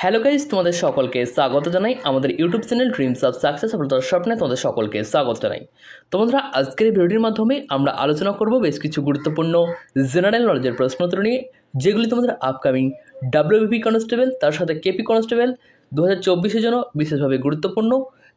Hello guys, তোমাদের সকলকে স্বাগত জানাই আমাদের YouTube channel dreams of success সফলতার স্বপ্নে তোমাদের সকলকে স্বাগত জানাই। তো বন্ধুরা, আজকের এই ভিডিওটির মাধ্যমে আমরা আলোচনা করব বেশ কিছু গুরুত্বপূর্ণ জেনারেল নলেজের প্রশ্নোত্তর নিয়ে, যেগুলি তোমাদের আপকামিং ডাব্লিউবিপি কনস্টেবল তার সাথে কেপি কনস্টেবল 2024-এর জন্য বিশেষভাবে গুরুত্বপূর্ণ।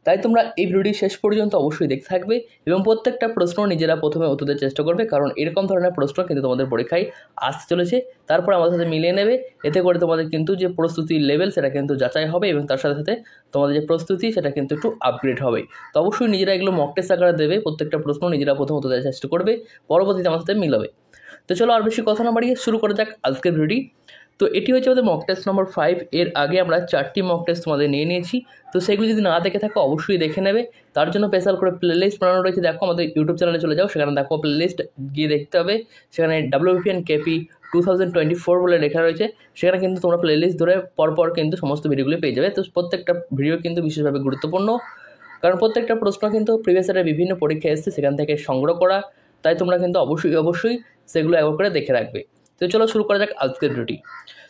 তাই তোমরা এই ভিডিওটি শেষ পর্যন্ত অবশ্যই দেখতে থাকবে এবং প্রত্যেকটা প্রশ্ন নিজেরা প্রথমে উত্তর দেওয়ার চেষ্টা করবে, কারণ এরকম ধরনের প্রশ্ন কিন্তু তোমাদের পরীক্ষায় আসতে চলেছে। তারপর আমাদের সাথে মিলিয়ে নেবে, এতে করে তোমাদের কিন্তু যে প্রস্তুতির লেভেল সেটা কিন্তু যাচাই হবে এবং তার সাথে সাথে তোমাদের যে প্রস্তুতি সেটা কিন্তু একটু আপগ্রেড হবে। তো অবশ্যই নিজেরা এগুলো মক টেস্ট আকারে দেবে, প্রত্যেকটা প্রশ্ন নিজেরা প্রথম উত্তর দেওয়ার চেষ্টা করবে, পরবর্তীতে আমার সাথে মিলাবে। তো চলো আর বেশি কথা না বাড়িয়ে শুরু করা যাক আজকের ভিডিওটি। তো এটি হচ্ছে আমাদের মক টেস্ট নম্বর 5। এর আগে আমরা 4টি মক টেস্ট তোমাদের নিয়ে নিয়েছি, তো সেগুলি যদি না দেখে থাকো অবশ্যই দেখে নেবে। তার জন্য স্পেশাল করে প্লেলিস্ট বানানো রয়েছে, দেখো আমাদের ইউটিউব চ্যানেলে চলে যাও, সেখানে দেখো প্লেলিস্ট গিয়ে দেখতে হবে। সেখানে ডাব্লিউবিপি অ্যান্ড কেপি 2024 বলে লেখা রয়েছে, সেখানে কিন্তু তোমরা প্লেলিস্ট ধরে পরপর কিন্তু সমস্ত ভিডিওগুলি পেয়ে যাবে। তো প্রত্যেকটা ভিডিও কিন্তু বিশেষভাবে গুরুত্বপূর্ণ, কারণ প্রত্যেকটা প্রশ্ন কিন্তু প্রিভিয়াস ইয়ারের বিভিন্ন পরীক্ষা এসেছে সেখান থেকে সংগ্রহ করা, তাই তোমরা কিন্তু অবশ্যই সেগুলো একবার করে দেখে রাখবে। তো চলো শুরু করা যাক আজকের ভিডিওটি।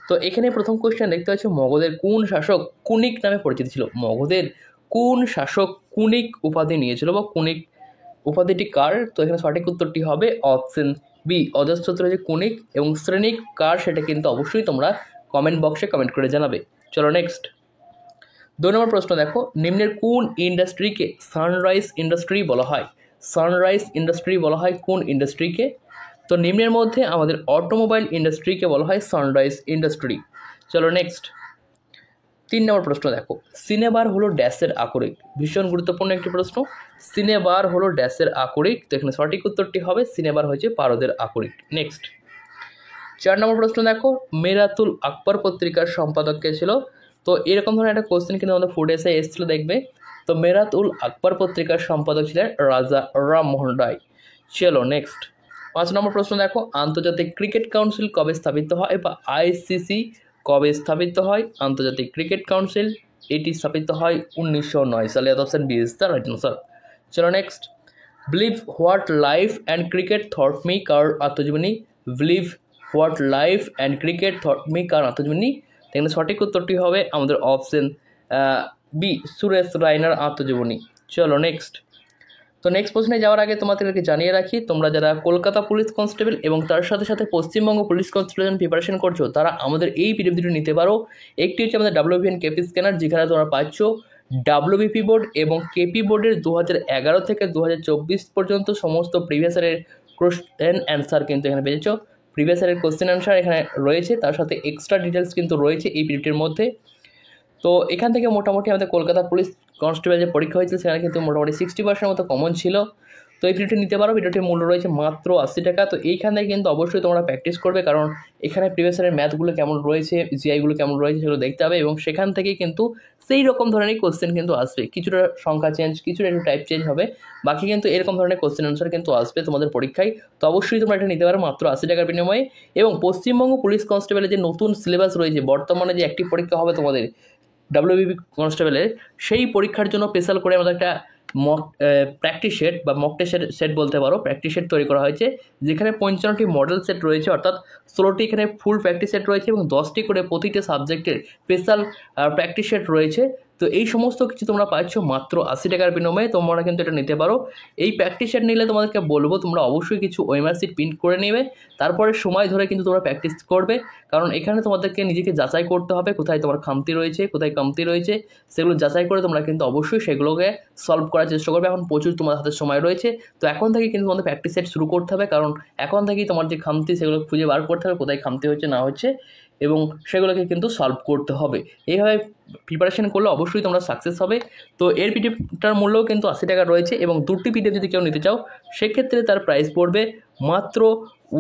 তো এখানে প্রথম কোয়েশ্চেন দেখতে পাচ্ছি, মগধের কোন শাসক কুনিক নামে পরিচিত ছিল? মগধের কোন শাসক কুনিক উপাধি নিয়েছিল বা কুনিক উপাধিটি কার? তো এখানে সঠিক উত্তরটি হবে অপশন বি, অজস্র যে কুনিক, এবং শ্রেণিক কার সেটা কিন্তু অবশ্যই তোমরা কমেন্ট বক্সে কমেন্ট করে জানাবে। চলো নেক্সট 2 নম্বর প্রশ্ন দেখো, নিম্নের কোন ইন্ডাস্ট্রিকে সানরাইজ ইন্ডাস্ট্রি বলা হয়? সানরাইজ ইন্ডাস্ট্রি বলা হয় কোন ইন্ডাস্ট্রিকে? তো নিম্নের মধ্যে আমাদের অটোমোবাইল ইন্ডাস্ট্রিকে বলা হয় সানরাইজ ইন্ডাস্ট্রি। চলো নেক্সট 3 নম্বর প্রশ্ন দেখো, সিনেবার হলো ড্যাশের আকরিক? ভীষণ গুরুত্বপূর্ণ একটি প্রশ্ন। সিনেবার হলো ড্যাশের আকরিক? তো এখানে সঠিক উত্তরটি হবে সিনেবার হচ্ছে পারদের আকরিক। নেক্সট 4 নম্বর প্রশ্ন দেখো, মেরাতুল আকবর পত্রিকার সম্পাদক কে ছিল? তো এরকম ধরনের একটা কোশ্চেন কিন্তু আমাদের ফুড এসে এসেছিলো, দেখবে। তো মেরাতুল আকবর পত্রিকার সম্পাদক ছিলেন রাজা রামমোহন রায়। চলো নেক্সট 5 নম্বর প্রশ্ন দেখো, আন্তর্জাতিক ক্রিকেট কাউন্সিল কবে স্থাপিত হয় বা আইসিসি কবে স্থাপিত হয়? আন্তর্জাতিক ক্রিকেট কাউন্সিল এটি স্থাপিত হয় 1909 সালে। Option D is the right answer. চলো next, believe what life and cricket thought me কার আত্মজীবনী? Believe what life and cricket thought me কার আত্মজীবনী? এখানে সঠিক উত্তরটি হবে আমাদের অপশন বি, সুরেশ রায়নার আত্মজীবনী। চলো নেক্সট। তো নেক্সট প্রশ্নে যাওয়ার আগে তোমাদেরকে জানিয়ে রাখি, তোমরা যারা কলকাতা পুলিশ কনস্টেবল এবং তার সাথে সাথে পশ্চিমবঙ্গ পুলিশ কনস্টেবল প্রিপারেশন করছো, তারা আমাদের এই পিডিএফ দুটো নিতে পারো। একটি হচ্ছে আমাদের ডাব্লিউবিপি অ্যান্ড কেপি স্ক্যানার, যেখানে তোমরা পাচ্ছ ডাব্লিউবিপি বোর্ড এবং কেপি বোর্ডের 2011 থেকে 2024 পর্যন্ত সমস্ত প্রিভিয়াস ইয়ারের কোশ্চেন অ্যান্সার কিন্তু এখানে পেয়েছো। প্রিভিয়াস ইয়ারের কোশ্চেন অ্যান্সার এখানে রয়েছে, তার সাথে এক্সট্রা ডিটেলস কিন্তু রয়েছে এই পিডিএফটির মধ্যে। তো এখান থেকে মোটামুটি আমাদের কলকাতা পুলিশ কনস্টেবল যে পরীক্ষা হয়েছিল সেখানে কিন্তু মোটামুটি 60% মতো কমন ছিল। তো এই ভিডিওটি নিতে পারো, ভিডিওটির মূল্য রয়েছে মাত্র 80 টাকা। তো এইখান থেকে কিন্তু অবশ্যই তোমরা প্র্যাকটিস করবে, কারণ এখানে প্রিভিয়াস ইয়ারের ম্যাথগুলো কেমন রয়েছে, জিআইগুলো কেমন রয়েছে সেগুলো দেখতে হবে, এবং সেখান থেকে কিন্তু সেই রকম ধরনের কোশ্চেন কিন্তু আসবে। কিছুটা সংখ্যা চেঞ্জ, কিছুটা একটু টাইপ চেঞ্জ হবে, বাকি কিন্তু এরকম ধরনের কোশ্চেন আনসার কিন্তু আসবে তোমাদের পরীক্ষায়। তো অবশ্যই তোমরা এটা নিতে পারো মাত্র 80 টাকার বিনিময়ে। এবং পশ্চিমবঙ্গ পুলিশ কনস্টেবলের যে নতুন সিলেবাস রয়েছে, বর্তমানে যে একটি পরীক্ষা হবে তোমাদের ডাব্লিউবিপি কনস্টেবলের, সেই পরীক্ষার জন্য স্পেশাল করে আমাদের একটা মক প্র্যাকটিস সেট বা মক টেস্টের সেট বলতে পারো, প্র্যাকটিস সেট তৈরি করা হয়েছে, যেখানে 55টি মডেল সেট রয়েছে, অর্থাৎ 16টি এখানে ফুল প্র্যাকটিস সেট রয়েছে এবং 10টি করে প্রতিটি সাবজেক্টের স্পেশাল প্র্যাকটিস সেট রয়েছে। তো এই সমস্ত কিছু তোমরা পাচ্ছ মাত্র 80 টাকার বিনিময়ে, তোমরা কিন্তু এটা নিতে পারো। এই প্র্যাকটিস সেট নিলে তোমাদেরকে বলবো তোমরা অবশ্যই কিছু ওএমআর শিট প্রিন্ট করে নেবে, তারপরে সময় ধরে কিন্তু তোমরা প্র্যাকটিস করবে, কারণ এখানে তোমাদেরকে নিজেকে যাচাই করতে হবে কোথায় তোমার খামতি রয়েছে, কোথায় কমতি রয়েছে, সেগুলো যাচাই করে তোমরা কিন্তু অবশ্যই সেগুলোকে সলভ করার চেষ্টা করবে। এখন প্রচুর তোমার হাতে সময় রয়েছে, তো এখন থেকে কিন্তু তোমাদের প্র্যাকটিস সেট শুরু করতে হবে, কারণ এখন থেকেই তোমার যে খামতি সেগুলো খুঁজে বার করতে হবে, কোথায় খামতি হচ্ছে না হচ্ছে, এবং সেগুলোকে কিন্তু সলভ করতে হবে। এইভাবে প্রিপারেশন করলে অবশ্যই তোমরা সাকসেস হবে। তো এর পিডিএফটার মূল্যও কিন্তু 80 টাকা রয়েছে, এবং 2টি পিডিএফ যদি কেউ নিতে চাও সেক্ষেত্রে তার প্রাইস পড়বে মাত্র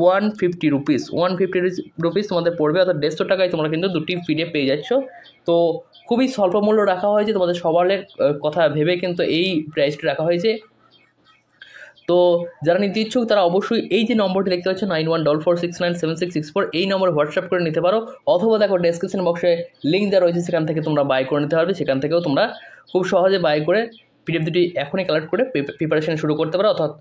150 রুপিস। 150 রুপিস তোমাদের পড়বে, অর্থাৎ 150 টাকায় তোমরা কিন্তু 2টি পিডিএফ পেয়ে যাচ্ছ। তো খুবই স্বল্প মূল্য রাখা হয়েছে, তোমাদের সবার কথা ভেবে কিন্তু এই প্রাইসটি রাখা হয়েছে। তো যারা নিতে ইচ্ছুক তারা অবশ্যই এই যে নম্বরটি দেখতে পাচ্ছ 9144697664, এই নম্বরে হোয়াটসঅ্যাপ করে নিতে পারো, অথবা দেখো ডেসক্রিপশন বক্সে লিঙ্ক দেওয়া রয়েছে, সেখান থেকে তোমরা বাই করে নিতে পারবে। সেখান থেকেও তোমরা খুব সহজে বাই করে পিডিএফ দুটি এখনই কালেক্ট করে প্রিপারেশন শুরু করতে পারো, অর্থাৎ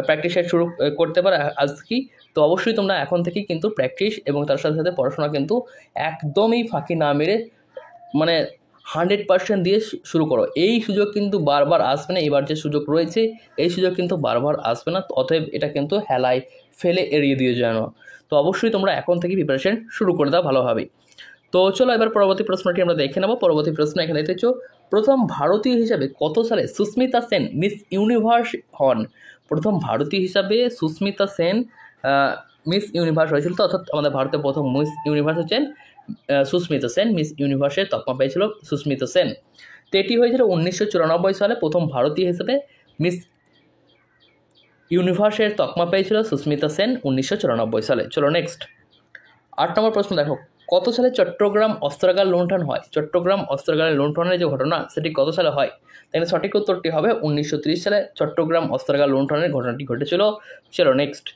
প্র্যাকটিস শুরু করতে পারো আজকেই। তো অবশ্যই তোমরা এখন থেকেই কিন্তু প্র্যাকটিস এবং তার সাথে সাথে পড়াশোনা কিন্তু একদমই ফাঁকি না মেরে মানে 100% দিয়ে শুরু করো। এই সুযোগ কিন্তু বারবার আসবে না, এবার যে সুযোগ রয়েছে এই সুযোগ কিন্তু বারবার আসবে না, অতএব এটা কিন্তু হেলায় ফেলে এড়িয়ে দিয়ে যায় না। তো অবশ্যই তোমরা এখন থেকে প্রিপারেশন শুরু করে দাও ভালোভাবে। তো চলো এবার পরবর্তী প্রশ্নটি আমরা দেখে নেব। পরবর্তী প্রশ্ন এখানে দেখতেছ, প্রথম ভারতীয় হিসাবে কত সালে সুস্মিতা সেন মিস ইউনিভার্স হন? প্রথম ভারতীয় হিসাবে সুস্মিতা সেন মিস ইউনিভার্স হয়েছিল, তো অর্থাৎ আমাদের ভারতের প্রথম মিস ইউনিভার্স হচ্ছেন সুস্মিতা সেন। মিস ইউনিভার্সের তকমা পেয়েছিল সুস্মিতা সেন। তো এটি হয়েছিল 1994 সালে। প্রথম ভারতীয় হিসেবে মিস ইউনিভার্সের তকমা পেয়েছিল সুস্মিতা সেন 1994 সালে। চলো নেক্সট 8 নম্বর প্রশ্ন দেখো, কত সালে চট্টগ্রাম অস্ত্রাগার লুণ্ঠন হয়? চট্টগ্রাম অস্ত্রাগারের লুণ্ঠনের যে ঘটনা সেটি কত সালে হয়? তাহলে সঠিক উত্তরটি হবে 1930 সালে চট্টগ্রাম অস্ত্রাগার লুণ্ঠনের ঘটনাটি ঘটেছিল। চলো নেক্সট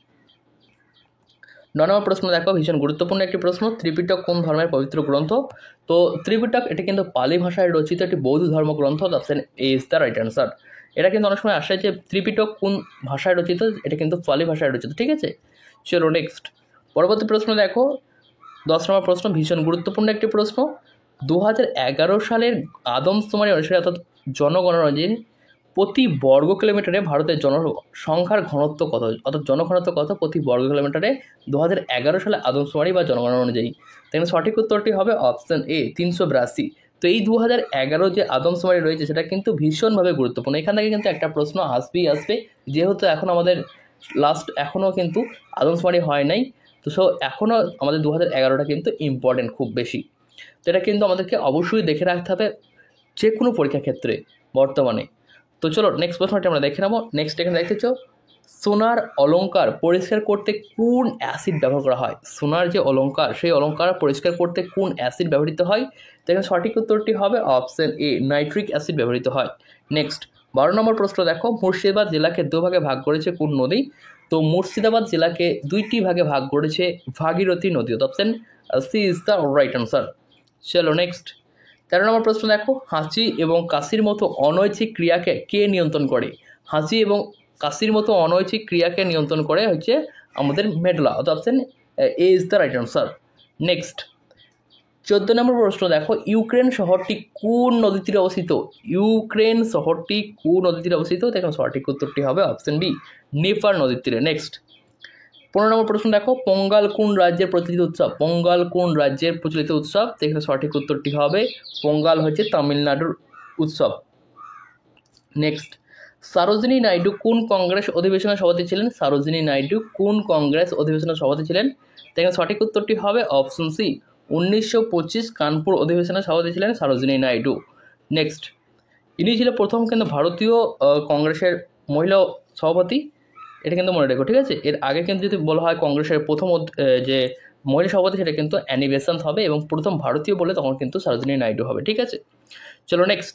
9 নম্বর প্রশ্ন দেখো, ভীষণ গুরুত্বপূর্ণ একটি প্রশ্ন। ত্রিপিটক কোন ধর্মের পবিত্র গ্রন্থ? তো ত্রিপিটক এটি কিন্তু পালি ভাষায় রচিত একটি বৌদ্ধ ধর্মগ্রন্থ। Option A is the right answer. এটা কিন্তু অনেক সময় আসে যে ত্রিপিটক কোন ভাষায় রচিত, এটা কিন্তু পালি ভাষায় রচিত, ঠিক আছে। চলো নেক্সট পরবর্তী প্রশ্ন দেখো, 10 নম্বর প্রশ্ন, ভীষণ গুরুত্বপূর্ণ একটি প্রশ্ন। 2011 সালের আদমশুমারি অনুসারে অর্থাৎ জনগণনা অনুযায়ী প্রতি বর্গ কিলোমিটারে ভারতের জনসংখ্যার ঘনত্ব কত? অর্থাৎ জনঘনত্ব কত প্রতি বর্গ কিলোমিটারে 2011 সালে আদমশুমারি বা জনগণনা অনুযায়ী? তাহলে সঠিক উত্তরটি হবে অপশন এ 382। তো এই 2011 যে আদমশুমারি রয়েছে সেটা কিন্তু ভীষণভাবে গুরুত্বপূর্ণ। এখান থেকে কিন্তু একটা প্রশ্ন আসবেই আসবে, যেহেতু এখন আমাদের এখনও কিন্তু আদমশুমারি হয় নাই। তো এখনও আমাদের 2011টা কিন্তু ইম্পর্টেন্ট খুব বেশি। তো এটা কিন্তু আমাদেরকে অবশ্যই দেখে রাখতে হবে যে কোনো পরীক্ষা ক্ষেত্রে বর্তমানে। তো চলো নেক্সট প্রশ্নটি আমরা দেখে নেবো। নেক্সট এখানে দেখতেছ, সোনার অলঙ্কার পরিষ্কার করতে কোন অ্যাসিড ব্যবহার করা হয়? সোনার যে অলঙ্কার সেই অলঙ্কার পরিষ্কার করতে কোন অ্যাসিড ব্যবহৃত হয়? তো এখানে সঠিক উত্তরটি হবে অপশন এ নাইট্রিক অ্যাসিড ব্যবহৃত হয়। নেক্সট 12 নম্বর প্রশ্ন দেখো, মুর্শিদাবাদ জেলাকে দুভাগে ভাগ করেছে কোন নদী? তো মুর্শিদাবাদ জেলাকে দুইটি ভাগে ভাগ করেছে ভাগীরথী নদী। Option C is the right answer. চলো নেক্সট 13 নম্বর প্রশ্ন দেখো, হাঁচি এবং কাশির মতো অনৈচ্ছিক ক্রিয়াকে কে নিয়ন্ত্রণ করে? হাঁচি এবং কাশির মতো অনৈচ্ছিক ক্রিয়াকে নিয়ন্ত্রণ করে হচ্ছে আমাদের medulla. Option A is the right answer. Next 14 নম্বর প্রশ্ন দেখো, ইউক্রেন শহরটি কোন নদীর তীরে অবস্থিত? ইউক্রেন শহরটি কোন নদীর তীরে অবস্থিত? দেখুন সঠিক উত্তরটি হবে অপশন বি নেপার নদীর তীরে। নেক্সট 15 নম্বর প্রশ্ন দেখো, পোঙ্গাল কোন রাজ্যের প্রচলিত উৎসব? পোঙ্গাল কোন রাজ্যের প্রচলিত উৎসব? এখানে সঠিক উত্তরটি হবে পোঙ্গাল হচ্ছে তামিলনাড়ুর উৎসব। নেক্সট সরোজিনী নাইডু কোন কংগ্রেস অধিবেশনের সভাপতি ছিলেন? সরোজিনী নাইডু কোন কংগ্রেস অধিবেশনের সভাপতি ছিলেন? এখানে সঠিক উত্তরটি হবে অপশন সি 1925 কানপুর অধিবেশনের সভাপতি ছিলেন সরোজিনী নাইডু। নেক্সট ইনি ছিল প্রথম কিন্তু ভারতীয় কংগ্রেসের মহিলা সভাপতি, এটা কিন্তু মনে রেখো, ঠিক আছে। এর আগে কিন্তু যদি বলা হয় কংগ্রেসের প্রথম যে মহিলা সভাপতি সেটা কিন্তু অ্যানি বেসান্ত হবে, এবং প্রথম ভারতীয় বলে তখন কিন্তু সরোজিনী নাইডু হবে, ঠিক আছে। চলো নেক্সট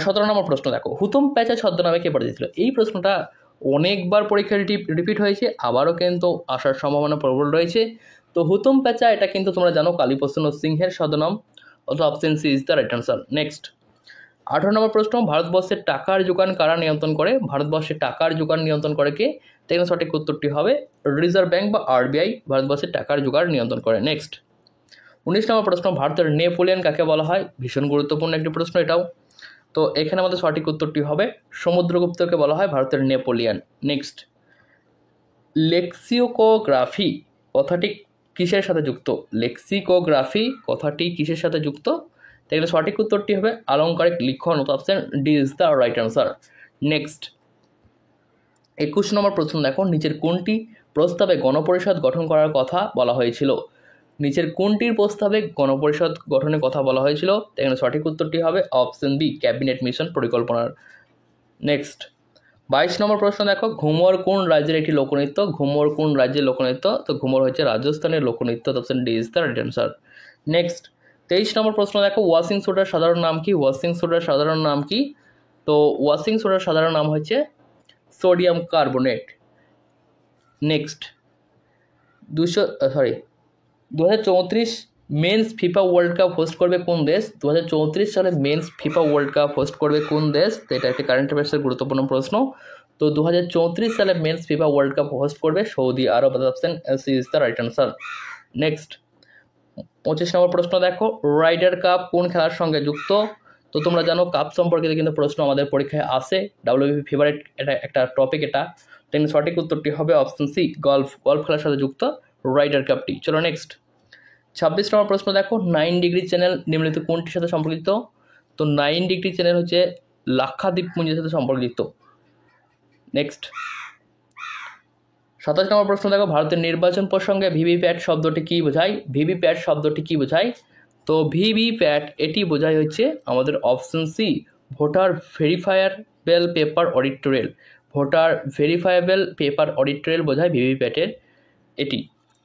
17 নম্বর প্রশ্ন দেখো, হুতম প্যাঁচা ছদ্মনামে কে পরিচিত ছিল? এই প্রশ্নটা অনেকবার পরীক্ষায় রিপিট হয়েছে, আবারও কিন্তু আসার সম্ভাবনা প্রবল রয়েছে। তো হুতম প্যাঁচা এটা কিন্তু তোমরা জানো কালীপ্রসন্ন সিংহের ছদ্মনাম, অথবা option C is the right answer. Next 18 number প্রশ্ন, ভারতবর্ষের টাকার যোগান কারা নিয়ন্ত্রণ করে? ভারতবর্ষের টাকার যোগান নিয়ন্ত্রণ করে কে? তাই সঠিক উত্তরটি হবে রিজার্ভ ব্যাঙ্ক বা আরবিআই ভারতবর্ষের টাকার যোগান নিয়ন্ত্রণ করে। নেক্সট 19 নম্বর প্রশ্ন, ভারতের নেপোলিয়ন কাকে বলা হয়? ভীষণ গুরুত্বপূর্ণ একটি প্রশ্ন এটাও। তো এখানে আমাদের সঠিক উত্তরটি হবে সমুদ্রগুপ্তকে বলা হয় ভারতের নেপোলিয়ন। নেক্সট লেক্সিকোগ্রাফি কথাটি কিসের সাথে যুক্ত? লেক্সিকোগ্রাফি কথাটি কিসের সাথে যুক্ত? তাহলে সঠিক উত্তরটি হবে আলংকারিক লিখন, option D is the right answer. Next 21 নম্বর প্রশ্ন দেখো, নিচের কোনটি প্রস্তাবে গণপরিষদ গঠন করার কথা বলা হয়েছিল? নিচের কোনটির প্রস্তাবে গণপরিষদ গঠনের কথা বলা হয়েছিল? এখানে সঠিক উত্তরটি হবে অপশন বি ক্যাবিনেট মিশন পরিকল্পনার। নেক্সট 22 নম্বর প্রশ্ন দেখো, ঘুমর কোন রাজ্যের একটি লোকনৃত্য? ঘুমর কোন রাজ্যের লোকনৃত্য? তো ঘুমর হচ্ছে রাজস্থানের লোকনৃত্য। Option D is the right answer. Next 23 নম্বর প্রশ্ন দেখো, ওয়াশিং সোডার সাধারণ নাম কি? ওয়াশিং সোডার সাধারণ নাম কি? তো ওয়াশিং সোডার সাধারণ নাম হচ্ছে sodium carbonate. Next 2034 men's FIFA world cup host করবে কোন দেশ? 2034 সালে men's FIFA world cup host করবে কোন দেশ? তো এটা একটি কারেন্ট অ্যাফেয়ার্সের গুরুত্বপূর্ণ প্রশ্ন। তো 2034 সালে men's FIFA world cup host করবে Saudi Arab. Option C is the right answer. Next 25 number প্রশ্ন দেখো, রাইডার কাপ কোন খেলার সঙ্গে যুক্ত? তো তোমরা জানো কাপ সম্পর্কিত কিন্তু প্রশ্ন আমাদের পরীক্ষায় আসে, ডাব্লিউবিপি ফেভারিট এটা একটা টপিক। এটা তাই সঠিক উত্তরটি হবে অপশন সি, গল্ফ খেলার সাথে যুক্ত রাইডার কাপটি। চলো নেক্সট 26 নম্বর প্রশ্ন দেখো, 9 ডিগ্রি চ্যানেল নিম্নলিখিত কোনটির সাথে সম্পর্কিত? তো 9 ডিগ্রি চ্যানেল হচ্ছে লাক্ষাদ্বীপ পুঞ্জের সাথে সম্পর্কিত। নেক্সট 27 নম্বর প্রশ্ন দেখো, ভারতের নির্বাচন প্রসঙ্গে ভিভিপ্যাট শব্দটি কী বোঝায়? ভিভিপ্যাট শব্দটি কী বোঝায়? তো ভিভিপ্যাট এটি বোঝায় হচ্ছে আমাদের option C, voter verifiable paper auditorial. Voter verifiable paper auditorial বোঝায় ভিভিপ্যাটের এটি।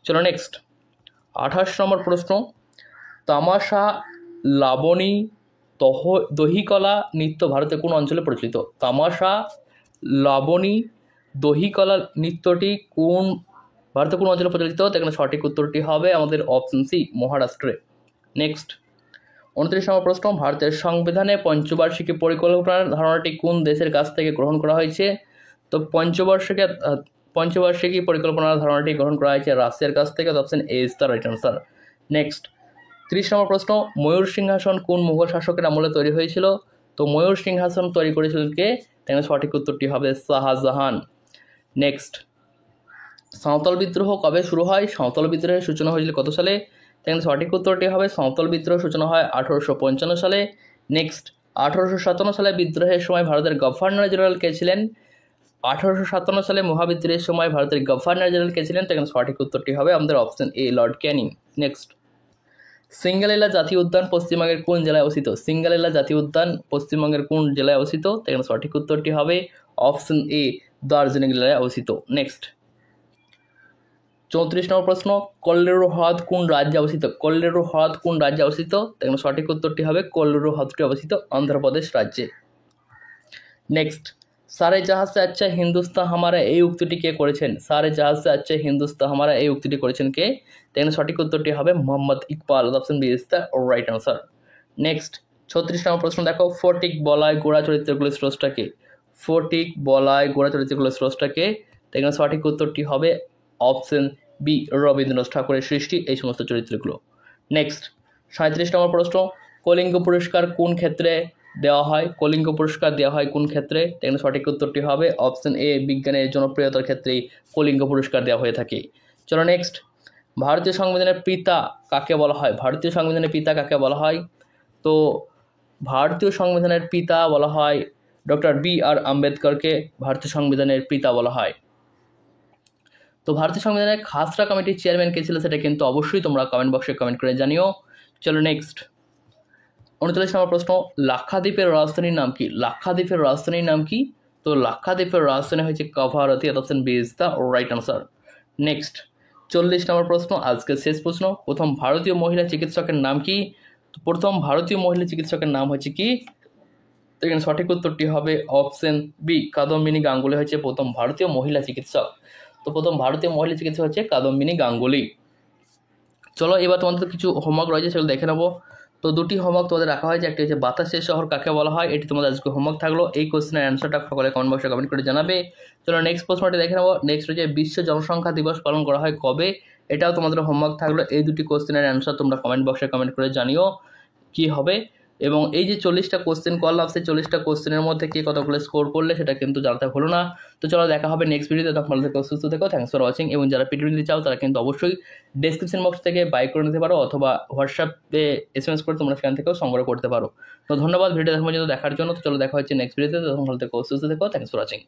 চলো নেক্সট 28 নম্বর প্রশ্ন, তামাশা, লাবণী, দহিকলা নৃত্য ভারতের কোন অঞ্চলে প্রচলিত? তামাশা, লাবণী, দহিকলা নৃত্যটি ভারতের কোন অঞ্চলে প্রচলিত? এখানে সঠিক উত্তরটি হবে আমাদের অপশন সি, মহারাষ্ট্রে। নেক্সট 29 নম্বর প্রশ্ন, ভারতের সংবিধানে পঞ্চবার্ষিকী পরিকল্পনার ধারণাটি কোন দেশের কাছ থেকে গ্রহণ করা হয়েছে? তো পঞ্চবার্ষিকী পরিকল্পনার ধারণাটি গ্রহণ করা হয়েছে রাশিয়ার কাছ থেকে। Option A is the right answer. Next 30 নম্বর প্রশ্ন, ময়ূর সিংহাসন কোন মুঘল শাসকের আমলে তৈরি হয়েছিল? তো ময়ূর সিংহাসন তৈরি করেছিলেন কে? তাহলে সঠিক উত্তরটি হবে শাহজাহান। নেক্সট, সাঁওতাল বিদ্রোহ কবে শুরু হয়? সাঁওতাল বিদ্রোহের সূচনা হয়েছিল কত সালে? তাহলে সঠিক উত্তরটি হবে সাঁওতাল বিদ্রোহ সূচনা হয় 1855 সালে। নেক্সট, 1857 সালে বিদ্রোহের সময় ভারতের গভর্নর জেনারেল কে ছিলেন? 1857 সালে মহাবিদ্রোহের সময় ভারতের গভর্নর জেনারেল কে ছিলেন? তাহলে সঠিক উত্তরটি হবে আমাদের option A, Lord Canning. Next, Singalila জাতীয় উদ্যান পশ্চিমবঙ্গের কোন জেলায় অবস্থিত? সিঙ্গালিলা জাতীয় উদ্যান পশ্চিমবঙ্গের কোন জেলায় অবস্থিত? এখানে সঠিক উত্তরটি হবে অপশন এ, দার্জিলিং জেলায় অবস্থিত। নেক্সট 34 নম্বর প্রশ্ন, কল্লেরু হ্রদ কোন রাজ্যে অবস্থিত? কল্লেরু হ্রদ কোন রাজ্যে অবস্থিত? এখানে সঠিক উত্তরটি হবে কল্লেরু হ্রদটি অবস্থিত অন্ধ্রপ্রদেশ রাজ্যে। নেক্সট, সারে জাহাজ সে আচ্ছা হিন্দুস্তান হামারা এই উক্তিটি কে করেছেন? সারে জাহাজ সে আচ্ছা হিন্দুস্তান হামারা এই উক্তিটি করেছেন কে? এখানে সঠিক উত্তরটি হবে Mohammad Iqbal. Option B is the right answer. Next 36 number প্রশ্ন দেখো, ফটিক বলয় গোড়া চরিত্রগুলির স্রষ্টাকে? ফটিক বলয় গোড়া চরিত্রগুলির স্রষ্টাকে? এখানে সঠিক উত্তরটি হবে অপশন বি, রবীন্দ্রনাথ ঠাকুরের সৃষ্টি এই সমস্ত চরিত্রগুলো। নেক্সট 37 নম্বর প্রশ্ন, কলিঙ্গ পুরস্কার কোন ক্ষেত্রে দেওয়া হয়? কলিঙ্গ পুরস্কার দেওয়া হয় কোন ক্ষেত্রে? এখানে সঠিক উত্তরটি হবে অপশন এ, বিজ্ঞানের জনপ্রিয়তার ক্ষেত্রেই কলিঙ্গ পুরস্কার দেওয়া হয়ে থাকে। চলো নেক্সট, ভারতীয় সংবিধানের পিতা কাকে বলা হয়? ভারতীয় সংবিধানের পিতা কাকে বলা হয়? তো ভারতীয় সংবিধানের পিতা বলা হয় ডক্টর বি.আর. আম্বেদকরকে ভারতীয় সংবিধানের পিতা বলা হয়। তো ভারতীয় সংবিধানের খাসড়া কমিটির চেয়ারম্যান কে ছিল সেটা কিন্তু অবশ্যই তোমরা কমেন্ট বক্সে কমেন্ট করে জানিও। চলো নেক্সট 39 নম্বর প্রশ্ন, লাক্ষাদ্বীপের রাজধানীর নাম কি? লাক্ষাদ্বীপের রাজধানীর নাম কি? তো লাক্ষাদ্বীপের রাজধানী হচ্ছে Kavaratti. Option B is the right answer. Next 40 number প্রশ্ন, আজকের শেষ প্রশ্ন, প্রথম ভারতীয় মহিলা চিকিৎসকের নাম কি? তো প্রথম ভারতীয় মহিলা চিকিৎসকের নাম হচ্ছে কি? তো এখানে সঠিক উত্তরটি হবে অপশন বি, কাদম্বিনী গাঙ্গুলি হচ্ছে প্রথম ভারতীয় মহিলা চিকিৎসক। তো প্রথম ভারতীয় মহিলা চিকিৎসক হচ্ছে কাদম্বিনী গাঙ্গুলি। চলো এবার তোমাদের কিছু হোমওয়ার্ক রয়েছে সেগুলো দেখে নেবো। তো দুটি হোমওয়ার্ক তোমাদের রাখা হয়েছে, একটি হচ্ছে বাতাসের শহর কাকে বলা হয়, এটি তোমাদের আজকে হোমওয়ার্ক থাকলো। এই কোশ্চেনের অ্যান্সারটা সকলে কমেন্ট বক্সে কমেন্ট করে জানাবে। চলো নেক্সট প্রশ্নটি দেখে নেবো। নেক্সট হচ্ছে বিশ্ব জনসংখ্যা দিবস পালন করা হয় কবে? এটাও তোমাদের হোমওয়ার্ক থাকলো। এই দুটি কোশ্চেনের অ্যান্সার তোমরা কমেন্ট বক্সে কমেন্ট করে জানিও কি হবে। এবং এই যে 40টা কোশ্চেন করলাম, সেই 40টা কোশ্চেনের মধ্যে কে কতগুলো স্কোর করলে সেটা কিন্তু জানতে ভুলো না। তো চলো দেখা হবে নেক্সট ভিডিওতে, তখন ভালো থেকো, সুস্থ থেকো। Thanks for watching. এবং যারা পিডিএফ নিতে চাও তারা কিন্তু অবশ্যই ডেসক্রিপশন বক্স থেকে বাই করে নিতে পারো, অথবা হোয়াটসঅ্যাপে SMS করে তোমরা সেখান থেকেও সংগ্রহ করতে পারো। তো ধন্যবাদ ভিডিও দেখার জন্য। তো চলো দেখা হচ্ছে নেক্সট ভিডিওতে, তখন ভালো থেকো, সুস্থ থেকো। Thanks for watching.